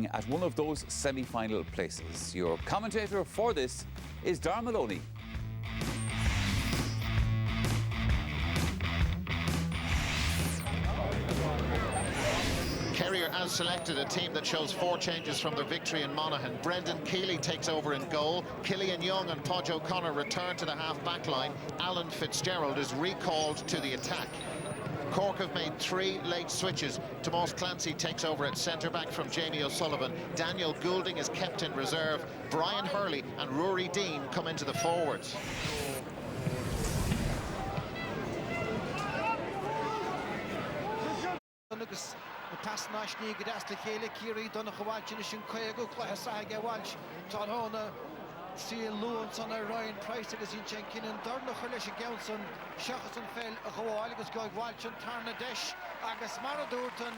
at one of those semi-final places. Your commentator for this is Dar Maloney. Kerry has selected a team that shows 4 changes from their victory in Monaghan. Brendan Keeley takes over in goal. Killian Young and Podge O'Connor return to the half-back line. Alan Fitzgerald is recalled to the attack. Cork have made 3 late switches. Tomas Clancy takes over at centre-back from Jamie O'Sullivan. Daniel Goulding is kept in reserve. Brian Hurley and Rory Dean come into the forwards. The pass national gadasta Kerry Kerry done a chwalch in sin coego clasa ga walch Tarhona see Lewis on Ryan Price agus in Jenkin and Darna Churlish Gelson Shachson fell a chwal agus go walch and Tarna Desh agus Maradurton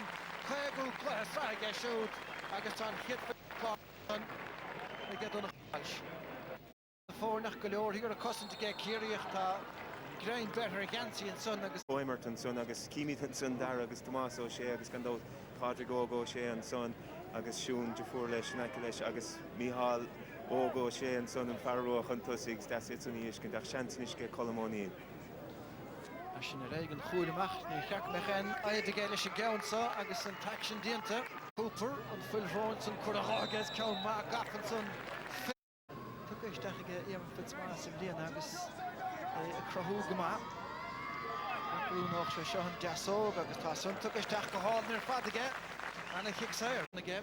coego clasa ga shoot agus on hit on they get on a walch the four nach galore here a custom to get Kerry grind better against you and son agus Emerton son agus Keemith and son Dar agus Tomas O'Shea agus Gandol Patrick O'Shea and son agus Shun Jafur Lesh Nakalesh agus Mihal O'Shea and son and Farrow and Tussigs that's it on Ish can chance nishke Colomoni Ashin Reagan goede macht nu gak megen ay de gelish Gaunsa agus an taction diente Cooper and Phil Ronson Corahagas Cal Mark Gaffinson Tukish dachige Ian Fitzmaurice in Leon agus Crohu Gama. Nog zo Sean Jasso, agus tá sunta go isteach go háil níor fad aige ana chick saoir aige.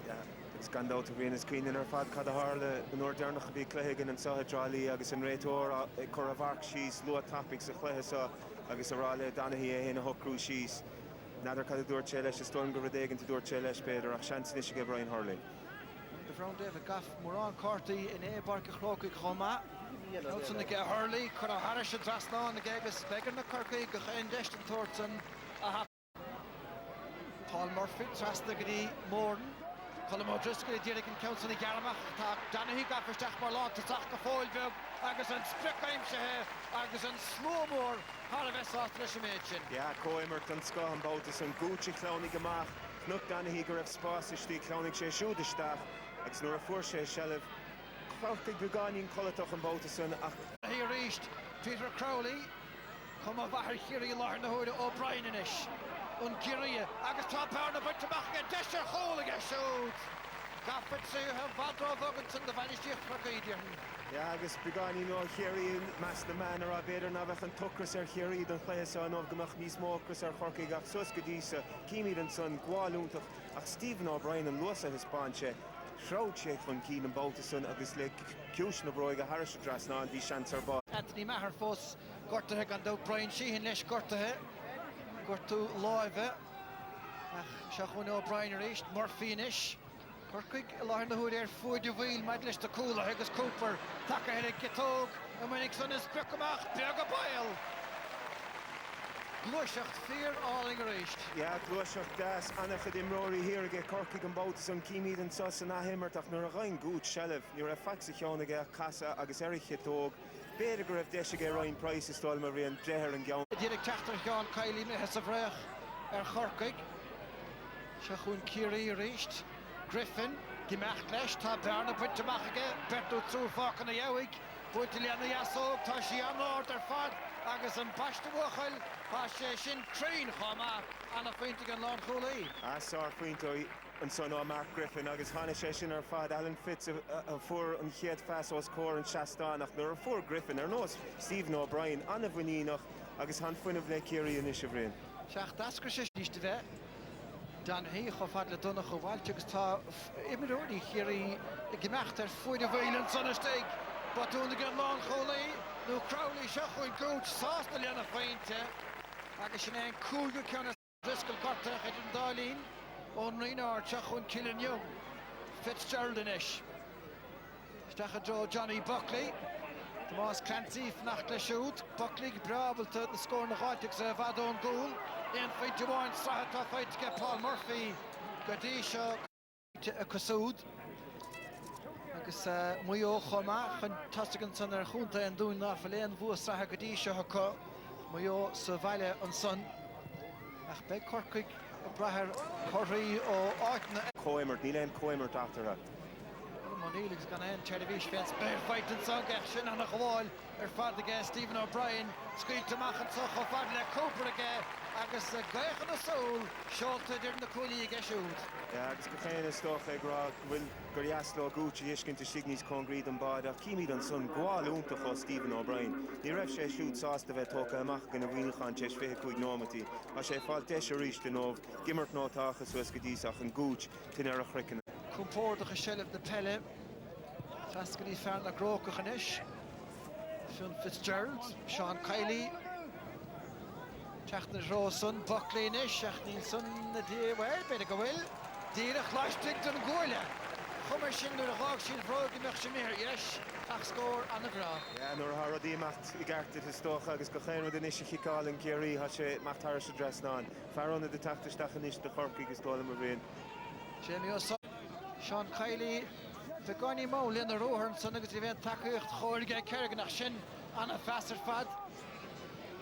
Yeah, it's gone out to Venus Queen in her fad cad a harle an ordernach bhí cléigean an saha drálí agus an réitóir Coravark she's low topics a chléthe sa agus a ráile Donahí héna hocrú she's nadidir cad a dúir té leis a storm go radégan to dúir té leis beidir ach seans níos go Brian Hurley. The round David Gaff Moran Corty in Barca Chloca Choma. Nelson the get Hurley, could have Harris and Drasna and the Gavis Beggar the Kirky, Gahan Destin Thornton, Paul Murphy, Trastagadi, Morton, Colin O'Driscoll, Derek and Council in Garamach, Donahue got for Stach Marlon to Zaka Foilville, Agus and Sprickheim Shah, Agus and Slowmore, Harvest Austrish mention. Yeah, Coemerton Scott and Bautis and Gucci Clowny Gamach, Nook Donahue Graf Spasish, the Clownic Shea Shudistach, it's nor a Forshe Shellev. Beganin Colatoch and Boutison. He reached Peter Crowley. Come over here, you learn the hood O'Brien in ish. Kerry, Agus top pound about to back and Desher hole again shoot. Gafford say have Vadro Voganson the vanished for Gideon. Yeah, Agus Beganin or Kerry, Master Man or a better Navach and Tuckers or Kerry, the place on of the Machmi Smokers or Horky got Suskadisa, Kimi and Son, Gualuntach, Stephen O'Brien and Lusa his panche. Shroud check von Keenan Boutison agus le Cusna Broiga Harris Drasna and Vishantar Bo. Anthony Maher Foss Gortahe gandou Brian Sheehan leis Gortahe Gortu Live Shachwan O'Brien reached Murphy-ish Corkig Larn the hood air food the wheel Madlish the Cooler Agus Cooper Taka Hedek Getog and when it's on his Birkamach Birga Boyle Glushacht fear all enraged. Yeah, Glushacht das Anna Chadim Rory here get Corkig and Boutison Keemid and Sus and Ahimmertach nor a rein good Shellev near a Faxiconiga Casa Agus Erich Getog Bediger of Deshige Ryan Price is Stol Marie and Dreher and Gown. Direct Chachter John Kylie Mehesavreach Corkig Shachun Kiri reached Griffin Gemacht Lesh Tab Darna put to Machige Berto Zur Falcon a Yawig Puitiliana Yasso Tashiano or Fad Agus and Pashta Wachel Shin Train Hama and a fainting and Lord Hooley. I saw Fainto and son of Mark Griffin, Agus Hannah Session or Fad Alan Fitz of 4 and Hiet Fassos Core and Shastanach. There are 4 Griffin, there no Stephen O'Brien, Anna Vininoch, Agus Han Fun of Lake Kerry and Ishavrin. Shach Daskrish is today. Dan he Hofad Ladonna Howalchus Ta Imirodi Kerry Gemachter for the violence on a stake. But on the good long Hooley, no Crowley Shachwin coach, Sauce the Liana Fainte. Agus sin ein cúlga ceanna Driscoll Corta Hedin Darlene on Rena Chachun Killian Young Fitzgerald in ish Stacha Joe Johnny Buckley Tomas Clancy nach le shoot Buckley brabel to the score na Galtic sa Vadon goal in fight to one start to fight to get Paul Murphy Gadisha Kasood agus muo choma chun tastigan san ar chunta an dún na falen vu Gadisha haka Muyo Savale on son. Ach beg Corkig Brahar Corry ó áitna. Coimert, Níl Coimert after her. O'Neill's gone in, television fence, bear fighting song, sin on a wall, fad again, Stephen O'Brien, squeak to Machan so fad le Cooper again, agus gaich on the soul, short during the coolie again shoot. Ja, agus go chéine stoch ag rá bhfuil gur jasló gúte iscin te signís concrete an bad ach cíimiid an son gháil úntaach ó Stephen O'Brien. Ní raibh sé siút sásta bheith tóca amach gan a bhíonachan teis fé chuig nómatí. A sé fáil deis a ríist den óh gimmert nótáchas suas go díosach an gút tin ar a chrican. Cúmpórdach a shelf de pelle, Tascan í fearn a grócach an ish. Sean Fitzgerald, Sean Kiley, Teachna Rosen, Buckley in ish, Nielsen na dé, well, better go well. Dírach láistig den gúile. Chumar sin nuair a ghag sin bhróg imach sin mér, yes, ach scór an a bhrá. Ja, nuair a thar rodí macht I gartid is stoch agus go chéin rud in isise chiáil an Kerry ha sé macht thar sa dres ná. Fearrónna de tachtarsteach an isis de Cork agus dóla mar bhíon. Jamie O'Sullivan, Sean Kiley, Begani Mo, Linda Rohan, son agus bhíon takeíocht chóirige Kerry nach sin an a feastar fad.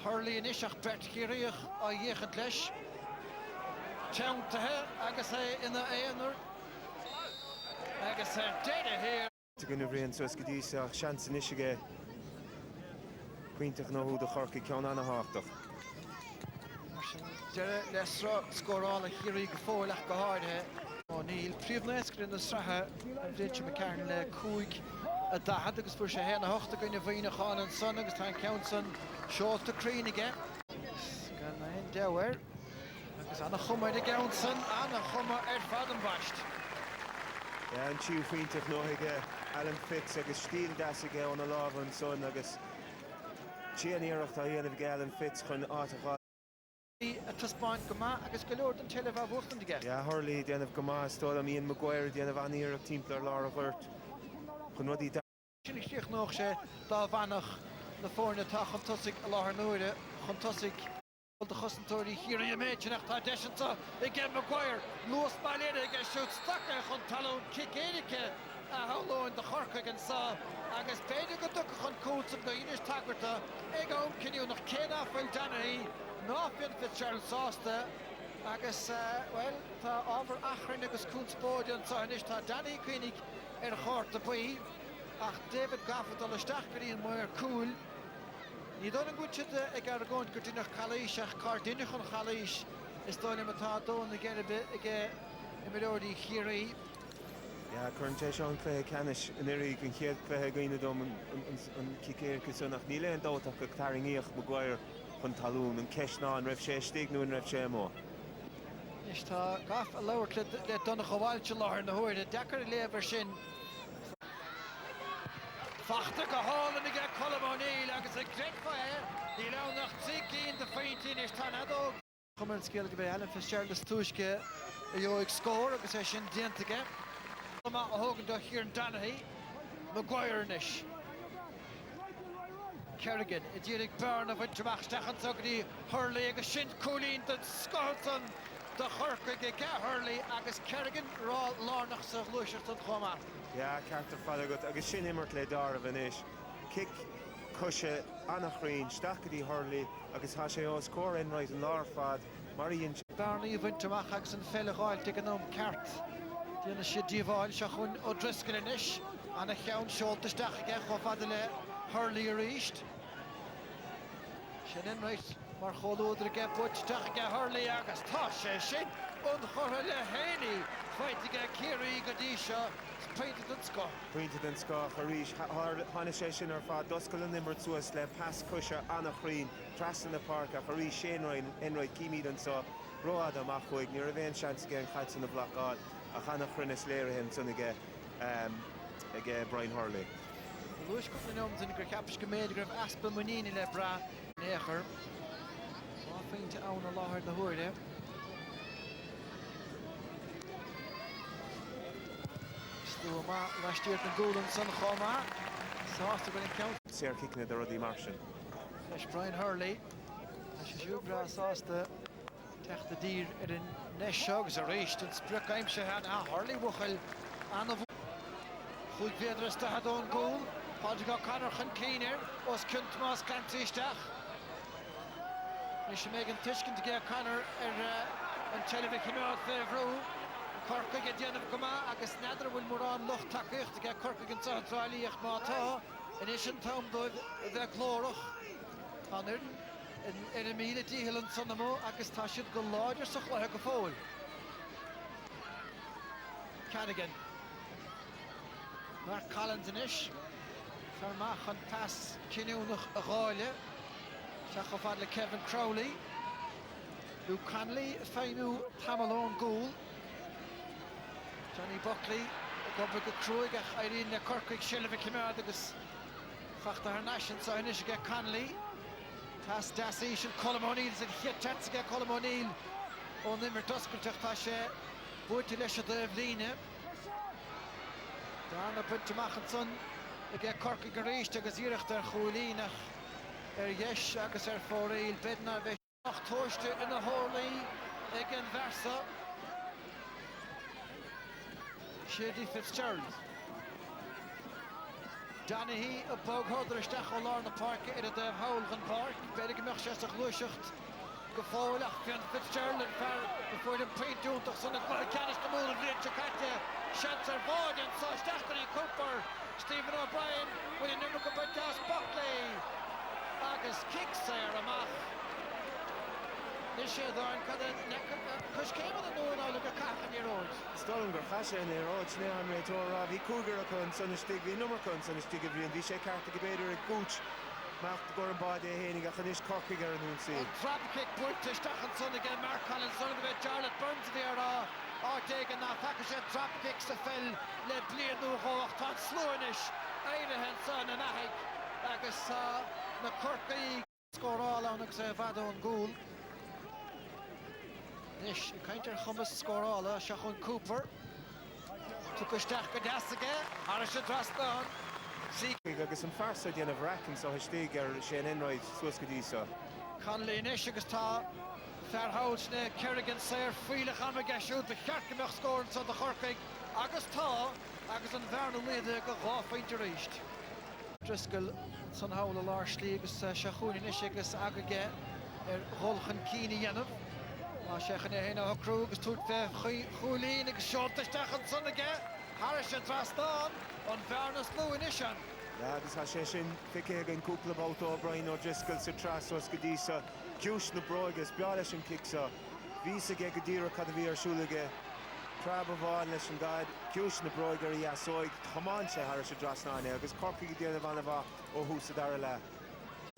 Hurley in isach Bert Kirich a dhéchad leis. Teantathe agus é ina éonar. Agus deide here. Tu gynnu bhríon suas go dtí ach seans in isige cuintach nó de Cork ceann anna háach. Deire lesra scórála chií go fóilach go háirthe. O'Neill príomhnéiscr in na strathe an bhréite McCarn le cúig a dahad agus fuair sé héna hochta goine bhíine cháin an son agus tá ceansan seolta críneige. Gan na hen deir agus anna chumar de ceansan anna chumar fad an bhaist. Ja, an tíú faointach nó ige Alan Fitz agus stíl das ige an a lábh an son agus tíanaíireacht a dhéanamh ige Alan Fitz chun átaá. A tuspáin go maith agus go leor an teileh a bhuachtan ige. Ja, Hurley déanamh go maith stóil am Ian Maguire déanamh aníireacht timpplair lára bhirt chun rudí da. Sinnig tíoch nóch sé dá bhanach na fórne tá chun tosig a láthar nuaire chun tosig de chusantóirí chiaí méideach tá deanta I g Maguire luas bailile ige siút stacha chun talún cicéirice a háláin de chorca an sa agus beidir go ducha chun cúlsam go inis tagarta ag ón cinniú nach céad áfuil Danaí ná fin Fitzgerald sásta agus well tá ábhar achrainn agus cúnspóide an sa inis tá Danaí cuinig ar chóirta buí ach David Gafford al isteach go dtíon mar cúil. Ní dóna an gúteide ag ar gcóint gur dtí nach chalíis ach cá duine chun chalíis is dóna matá dóna ige imimeóirí chiaí. Ja, chuantéis an clé canis in irí an chéad cléthe gaoine dom an cicéircha san nach níl an dóach go taringíoch Maguire chun talún an ceisná an raibh sé stighnú an raibh sé mó. Is tá gaf a leabhar le donna choháilte láthar na huairde dechar léabhar sin. Fachta go hálan ige Colm O'Neill agus ag gréitfaithe ní le nach tícín de féintín is tá nadó. Chumar an scéal go bheith Alan Fitzgerald túisce a dheoigh scór agus é sin diantaige. Má a thugann do Hír an Danaí, Maguire inis. Kerrigan, I ddírig bearn a bhaid teach stechan tugadí Hurley agus sin cúlín den Scotland de chorca ige Hurley agus Kerrigan rá lánach sa glúisiart an chomá. Ja, Carter fadagat agus sin immert le dar of inis. Kick cushe annachrín stachadí Hurley agus ha sé os scór enráid an lár fad Marion Barney bhainteach agus an feileáil te an ceart. Díana sé díomháil se chun ó driscail inis anna cheann seoltaisteach ige cho fada le Hurley a ríist. Sin inráid mar choulúidir ige buteach ige Hurley agus tá sé sin an chortha le héanaí feitige Kerry go dtí seo Painted and Scott. Painted and Scott, Harish, Hannah Session or Fad, Duskal and Nimber to us, Le Pass Kusha, Anna Green, Trast in the Park, Harish, Shane Ryan, Enroy, Kimi, and so, Road, Machoig, near event chance again, Hats in the Black God, a Hannah Chrinis Lair, him, son again, Brian Hurley. Luis Coffinoms in the Capish Commander of Aspen Munini Lebra, Necher. Offering to own a lot of the Horde. Last year the Golden Sun Choma. So after going count. Sarah kicking the Ruddy Martian. There's Brian Hurley. As you grass asked the Tech the deer in Neshogs are reached and Sprookheim Shahan Hurley Wuchel and of Goed Vedras to had on goal. Podrigo Connor and Keener was Kuntmas Cantistach. Megan Tishkin to get Connor an televi cymod fefrw. Cork ag edian of gyma agos nadr wyl mwran loch tacych ag Cork ag yn sa drali eich ma ta. Yn eisiau tam dwyf dde glorwch. Anir yn y mil y di hyl yn son ymo agos tasiad gylod i'r sychlau ag y ffôl. Canigan. Mark Collins yn ish. Farmach yn pas cyniwnach y ghaile. Siach o fadle Kevin Crowley. Luke Cranley, Fainu Tamalon Gould. Johnny Buckley, Gobrig y Crwig ach Irene Corkig Shilva Cymad agos Fachta Harnash yn sain eisiau ge Cranley. Tas Dassi sy'n Colm O'Neill sy'n hietat sy'n ge Colm O'Neill. O nimmer dosgwyltach ta se bwyd i lesio dy flina. Dan y pwynt ymach yn son y ge Corkig yn reist agos iirach dar chwylin ach yes agos fforeil bedna fe ach toiste yn y holi ag yn versa. Shady Fitzgerald. Danahy y bog hodr ystach o lawr na parc yn y def Howlgan Park. Bedig ymach siastach lwysigt gyffolach gan Fitzgerald yn ffer y fwyd yn peint dwntach son ag mar canis na mwyn yn rhaid chacate. Sians ar fod yn so ystach gan i Cooper. Stephen O'Brien wedi nimmer gyfer Das Buckley. Agus kicks ar amach. Nishe dda'n cadw cwys cem yn y nôl awr y cach yn i'r oed. Stolm gyr chasio yn i'r oed, sne am reit o'r raf. Fi cwgr ac yn son ystig, fi nummer cwn son ystig y fi se cart ag y beidr y gwch. Mach dy gorau bod e henig ach yn ish Corkig ar yn hwn sy'n. Trap kick bwynt ystach yn son again Mark Collins son gyfer Charlotte Burns fi ar deg yn na ffacw se trap kick sy ffel le blid nhw hoch tan slwyn ish. Eire hen son yn ahig. Agus na Corkig sgorol awn ag se fad o'n gŵl. Nish, kainter chummas sgorol Siachon Cooper. Tukustach gadasige, Arish Draston. Agus yn farsa dian y frac yn so hystig ar Shane Enroyd swysgadisa. Conley nish agus ta Fairhouse ne Kerrigan Sayer Fwylach am y gesiwd fy charcymach sgor yn so dy Corkig. Agus ta, agus yn fern o lyd ag o ghoff ein dyreist. Driscoll son hawl o larsli agus Siachon nish agus agage rolch yn cyn i enw. A Siachan e hyn o Crw agus tŵt fe chwlin agus sioltastach yn son ag Harish yn Draston, ond Fernus Lwyn isian. Agus ha sé sin fice an cúpla bót O'Brien ó Driscoll sa tras os go dísa ciúis na broigas beá leis an kicsa vísa ge go díra cad a bhí arsúlaige trab a bháin leis an gad ciúis na broigar í asóig thamán sé Harish a Drasnáine agus Corkig i déanamh anna bha ó húsa dar le.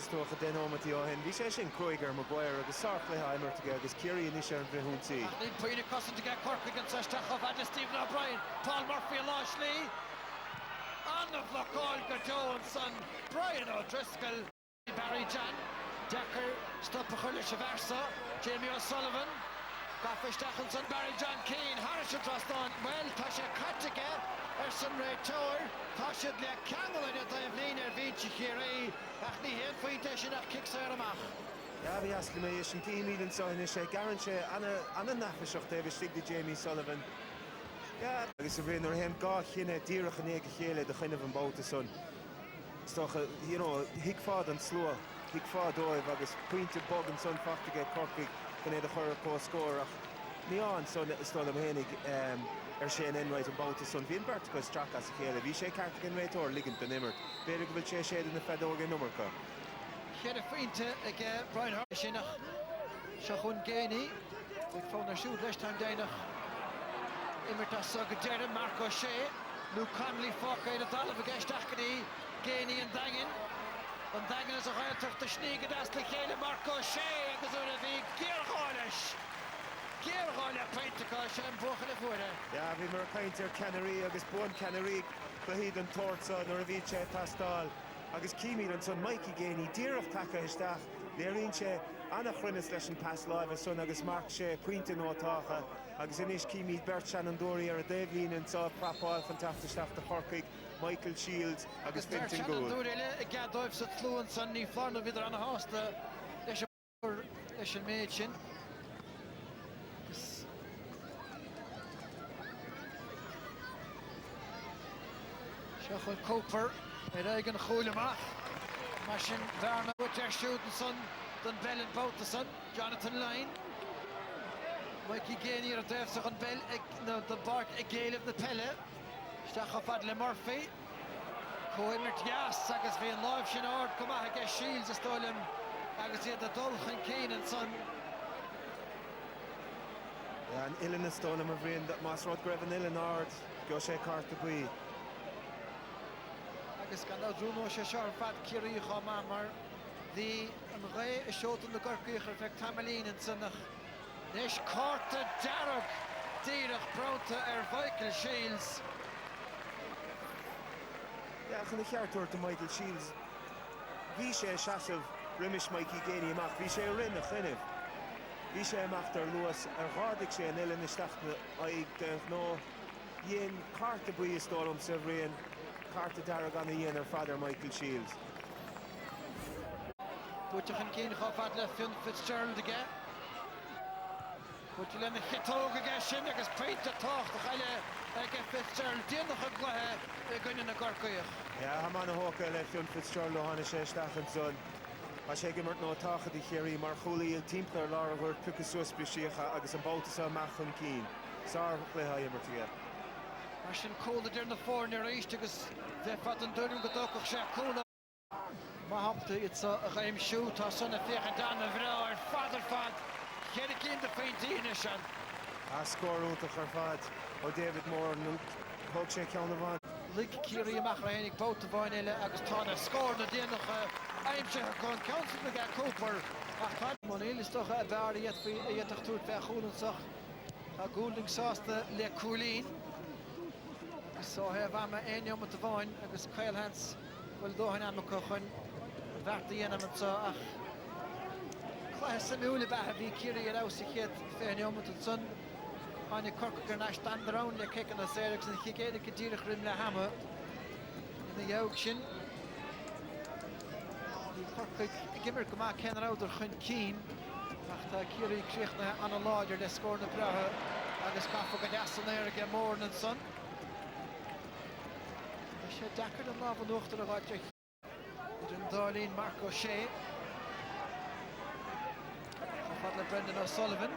Stocha den ómatí ó hen, bhí sé sin Cruigar Maguire agus sarcla haimirtige agus Kerry in isir an bhrithúntaí. Níl puine cosint ag Corkig an sastach of Adja Stephen O'Brien, Paul Murphy a Lashley. Anna Flocáil go Johnson, Brian O'Driscoll, Barry Jan, Decker, Stoppach leis a versa, Jamie O'Sullivan, Gaffistach an son Barry John Keane, Harish Draston, well, tá sé catige son Ray Tower, tá siad le ceangal in a daimhlín víte Kerry, ach ní hen faointe sin ach kicks ar amach. Ja, bhí asla mé is an tíimiid an sáin sé garan sé anna nafaseach David stig de Jamie Sullivan. Ja, agus a bhíon ar hem gá chinne díreach an éige chéile de chuineh an bóta son. Stocha, hiic fád an slua, hiic fád óibh agus puinte bog an son fachtaige Corkig gan éad a chur có scór ach ní an son stol am hénig Shane Enroyd an bóta son bhíon bert go stracha sa chéile. Bhí sé cartag an réitóir ligint an immert. Beidir go bhfuil sé séad in na fedóga nummercha. Chéad a faointe ag Brian Hart sinach Siachún Géini ag fón ar siúd leis time déanach immertas go deire Mark O'Shea Luke Connolly fóca a talamh a geisteach go dí Géini an dagan is a ghailteach de sníige das le chéile Mark O'Shea agus ur a bhí Géargháile peintachá sé an bhuachan a fuaire. Ja, bhí mar peintir Canary agus buan Canary chluhíd an tórsa nuair a bhí sé tastáil agus cíimiid an son Mikey Géini díreach taca isteach léiríonn sé anna chruinis leis an pass live son agus marc sé puinte nótácha agus inis cíimiid Bert Shannondóí ar a daimhlín an sá prapáil fan taftasteach de Corkig Michael Shields agus Fintan Gould. Bert Shannondóí le gadóibh sa tlúan san ní flána viidir an hásta leis an méid sin. Siachon Cooper eigen chwilymach. Mae sy'n ddarna wyt siwt yn son dyn Bellin Bowtason, Jonathan Lyne. Mikey Gainey ar deffsach an bell the bark a gale of the pelle. Stach of Adle Murphy. Coimert Gas agus bhí an live sin ard come a get shields a stoilm agus iad the Dulchan Keen and son. Yeah, an Illan is stoilm a bhrian that Mas Rod Greven Illan ard go sé carta bui. Agus gan na drúno sé sear fad Kerry chamar the an ré a shot in the Corkich effect Tamalin and Sunnach. Nish Carta Darragh Dírach Pronta Michael Shields. Ja, gan de cheartúir to Michael Shields. Bhí sé seasamh rimis Mikey Gainey amach, bhí sé rinne chuineh. Bhí sé amach tar luas ar ghádig sé an Illan isteachna ag nó dhéon carta bui is dóm sa bhrian Carta Darragh an dhéon ar fadar Michael Shields. Butchachan Keen chofad le Finn Fitzgerald again. Butch len chitóg again sin agus peint a tocht a chaile ag Fitzgerald déanach a gluthe gunnin na Corkich. Ja, ha man a hóca le Finn Fitzgerald ó hána sé stachan son. A sé gimmert nó tácha di Kerry mar chulaí il timplar lára bhir tucha suaspi síocha agus an bótas a machchan Keen. Sár létha immert again. Mar sin cóla dear na fór near éist agus bheith fad an dúrim go dócach sé cóla. Ma hapta it's a raim shoe tá sanna féchan dan a bhrá ar fad Chéad cinn de féintíine sin. A scóúntaach ar fad ó David Moore nó thug sé ceann bhain. Lig Kerry amach ra hénig bóta bhain eile agus tá na scór na déanach aimse chun council me ga Cooper ach tá man éilistoch a bhar iadach túr bheith chúlansach a gúling sásta le cúlín. So hef am einjom at bhain agus Cael Hans bhfuil dóhan am chun bhharta dhéanam an ach chlas sa múla bethe bhí Kerry ar ása chéad féinjom at son Anna Cork gur náis standarán le ceicean na séireach san chicéad go dtíreach rim le hama in the yoke sin. Cork gimmer go maith cean ráidir chun Keen ach tá Kerry críochna an a láidir le scór na brathe agus cafa go deasan éir go mór an son. Sé dachar an lábhan uachtar a bhaid an Darlene Marco Shea. Chofad le Brendan O'Sullivan.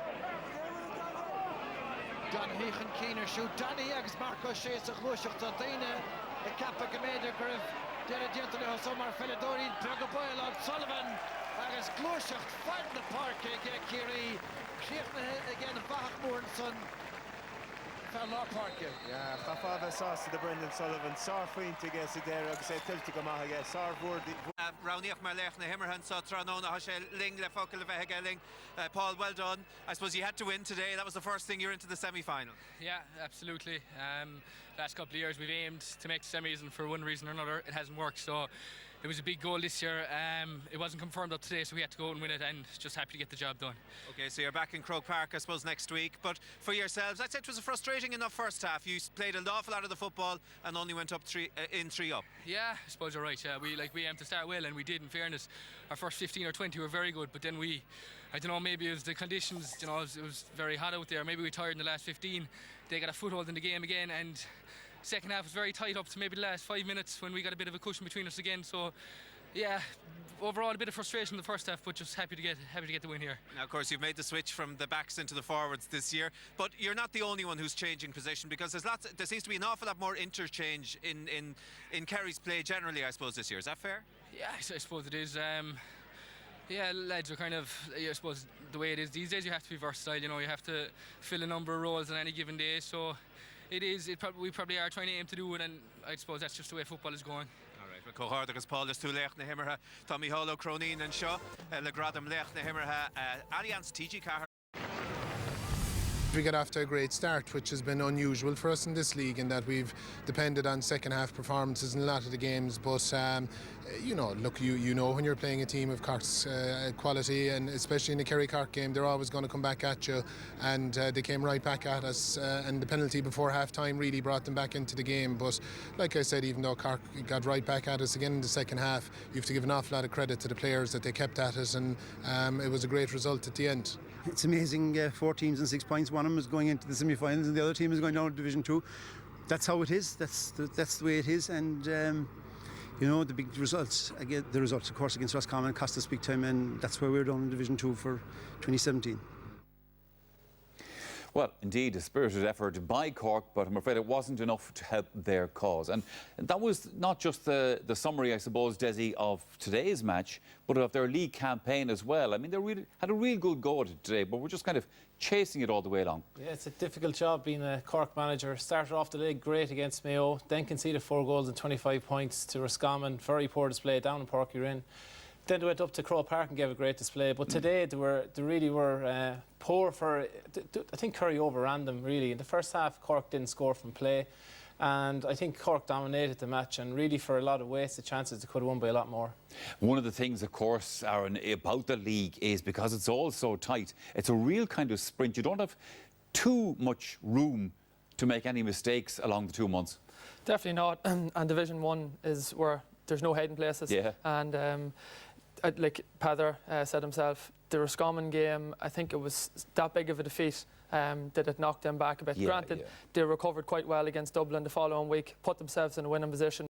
Donaghy chun Keener siú Danny agus Marco Shea sa chluiseach tá daine a cappa go méidir go raibh deire dianta le somar Felidóí beag go bail ag Sullivan agus glúiseacht fad na parc ag Kerry críochna again bach mór an son Lá Parker. Ja, chafa sás de Brendan Sullivan sár faointe ige sa déir agus é tiltte go maithe ige sár bhórdi. Roundíoch mar lech na Himmerhan sa Tranona ha sé ling le focail le bheith geling. Paul, well done. I suppose you had to win today. That was the first thing. You're into the semi-final. Yeah, absolutely. Last couple of years we've aimed to make semis and for one reason or another it hasn't worked. So it was a big goal this year. It wasn't confirmed up today, so we had to go and win it, and just happy to get the job done. Okay, so you're back in Croke Park, I suppose, next week. But for yourselves, I'd say it was a frustrating enough first half. You played an awful lot of the football and only went up 3 up. Yeah, I suppose you're right. Yeah, we aimed to start well, and we did. In fairness, our first 15 or 20 were very good, but then I don't know, maybe it was the conditions. You know, it was very hot out there. Maybe we tired in the last 15. They got a foothold in the game again, and second half was very tight up to maybe the last 5 minutes when we got a bit of a cushion between us again. So yeah, overall a bit of frustration in the first half, but just happy to get the win here. Now, of course, you've made the switch from the backs into the forwards this year, but you're not the only one who's changing position, because there seems to be an awful lot more interchange in Kerry's play generally, I suppose, this year. Is that fair? Yeah, I suppose it is. Yeah, lads are kind of, I suppose the way it is these days, you have to be versatile. You know, you have to fill a number of roles on any given day. So we probably are trying to aim to do it, and I suppose that's just the way football is going. Cohard agus Paul is tú lech na Himmerha Tommy Holo Cronin and Shaw le gradam lech na Himmerha Alliance TG Cahar. We got off to a great start, which has been unusual for us in this league, in that we've depended on second half performances in a lot of the games. But you know, look, you know when you're playing a team of Cork's quality, and especially in the Kerry Cork game, they're always going to come back at you, and they came right back at us, and the penalty before half time really brought them back into the game. But like I said, even though Cork got right back at us again in the second half, you have to give an awful lot of credit to the players that they kept at us, and it was a great result at the end. It's amazing, 4 teams and 6 points. One of them is going into the semi-finals and the other team is going down to Division 2. That's how it is. That's the way it is. And you know, the big results, again, the results of course against Roscommon cost us big time, and that's where we're down in Division 2 for 2017. Well, indeed, a spirited effort by Cork, but I'm afraid it wasn't enough to help their cause. And that was not just the summary, I suppose, Desi, of today's match, but of their league campaign as well. I mean, they really had a real good go at it today, but we're just kind of chasing it all the way along. Yeah, it's a difficult job being a Cork manager. Started off the league great against Mayo, then conceded 4 goals and 25 points to Roscommon. Very poor display down in Páirc Uí Rinn. Then they went up to Croke Park and gave a great display. But today they really were poor for. I think Kerry overran them really. In the first half, Cork didn't score from play, and I think Cork dominated the match. And really, for a lot of wasted chances, they could have won by a lot more. One of the things, of course, Aaron, about the league is because it's all so tight. It's a real kind of sprint. You don't have too much room to make any mistakes along the 2 months. Definitely not. And Division 1 is where there's no hiding places. Yeah. And like Peadar said himself, the Roscommon game, I think it was that big of a defeat that it knocked them back a bit. Yeah, Granted, yeah. they recovered quite well against Dublin the following week, put themselves in a winning position.